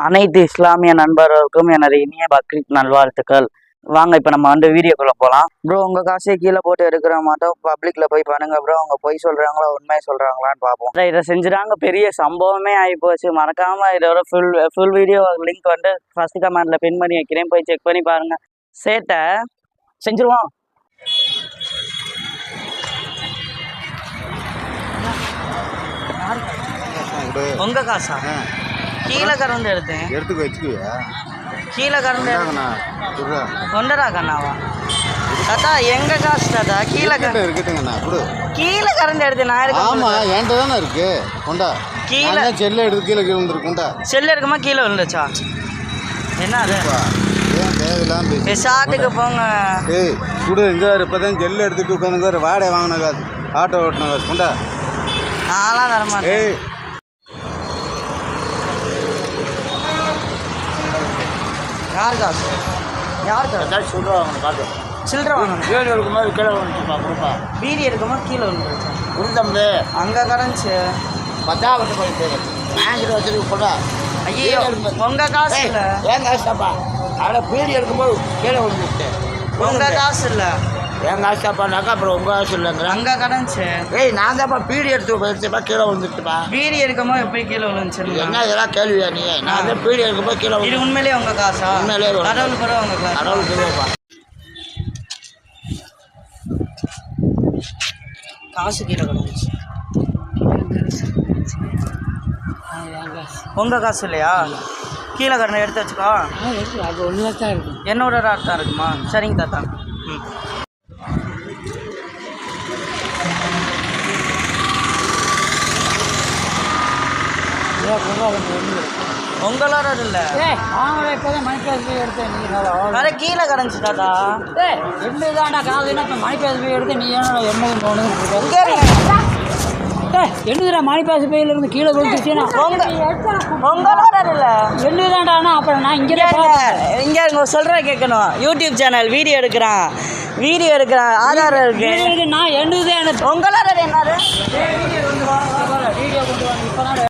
அனைத்து இஸ்லாமிய நண்பர்களுக்கும் எனது இனிய பக்ரீத் நல்வாழ்த்துக்கள். வாங்க இப்போ நம்ம வீடியோக்குள்ள போகலாம். ப்ரோ உங்கள் காசே கீழே போட்டு எடுக்கிற மாட்டோம், பப்ளிக்கில் போய் பண்ணுங்க ப்ரோ. அவங்க பொய் சொல்கிறாங்களா உண்மையை சொல்கிறாங்களான்னு பார்ப்போம். இதை செஞ்சுறாங்க, பெரிய சம்பவமே ஆகிப்போச்சு. மறக்காமல் இதோட ஃபுல் வீடியோ லிங்க் ஃபர்ஸ்ட் கமெண்ட்டில் பின் பண்ணி வைக்கிறேன், போய் செக் பண்ணி பாருங்கள். சேட்டை செஞ்சுருவோம். உங்கள் காசா? கீழே கறந்து எடுத்துக்க வச்சுக்குவியா? கீழே கறந்து கொண்டரா கண்ணாவா தாத்தா? எங்க காசு தாத்தா? கீழே இருக்குதுங்கண்ணா, கீழே கறந்து எடுத்து நான் இருக்கேன். ஆமா என்கிட்ட தானே இருக்கு. கொண்டா கீழே செல்ல எடுத்து கீழே விழுந்துருக்குண்டா. செல்லு எடுக்குமா கீழே விழுந்துச்சா? என்ன அது தேவையில்லாம ஷாட்டுக்கு போங்க. ஏய் கூட எங்க இப்பதான் செல்லு எடுத்துட்டு உட்காந்துங்க. வாடகை வாங்கின காசு, ஆட்டோ ஓட்டின காசு கொண்டா. நான்லாம் தரமாட்டேன். யார் காசு? யார் காசு? சில்லறை வாங்கணும் காசு. சில்லறை வாங்கணும். பீடி எடுக்கும்போது கீழே விழுந்துச்சுப்பா. கொடுப்பா. பீடி எடுக்கும்போது கீழே விழுந்துருச்சு. உருந்தம்பு அங்கே கரைஞ்சி 10வது போயிட்டு வாங்கிட்டு வச்சுருக்கு போடா. ஐயோ உங்கள் காசு இல்லை. ஏன் காசு தாப்பா? ஆனால் பீடி எடுக்கும்போது கீழே விழுந்துச்சு. உங்கள் காசு இல்லை. என் காசு தாப்பானாக்கா அப்புறம் உங்கள் காசு இல்லைங்கிற. அங்கே கரைஞ்சி. ஏய் நான் தான்ப்பா பீடி எடுத்து வச்சுப்பா, கீழே விழுந்துச்சுப்பா. பீடி எடுக்கும்போது எப்படி கீழே விழுந்துச்சு? என்ன இதெல்லாம் கேள்வியா நீ? நான் வந்து பீடி எடுக்கும்போது கீழே இது உண்மையிலேயே உங்கள் காசா? உண்மையிலே கடவுள் கூட உங்கள் காசு. கடவுள் சொல்லுவாப்பா. காசு கீழே கிடந்துச்சு. உங்கள் காசு இல்லையா? கீழே கடனை எடுத்து வச்சுக்கோ. அது ஒன்று தான் இருக்கும். என்னோட தான் இருக்குமா? சரிங்க தாத்தா. ம் உங்களோட இல்லை. இப்போதான் மணிப்பேஸ் போய் எடுத்தேன். நீ கீழே கடைஞ்சி தாத்தா. ரெண்டு தாண்டா காசு. இப்போ மணிப்பேஸ் போய் எடுத்து நீ என்ன என்னதுடா மணிப்பேஸ் போயிலிருந்து கீழே விழுந்துச்சுன்னா உங்களோட இல்லை. ரெண்டு தாண்டானா அப்புறம் நான் இங்கே சொல்கிற கேட்கணும். யூடியூப் சேனல் வீடியோ எடுக்கிறான் ஆதாரம் இருக்கு. நான் என்னது உங்களோட என்னது வீடியோ கொண்டு வாங்க. இப்போ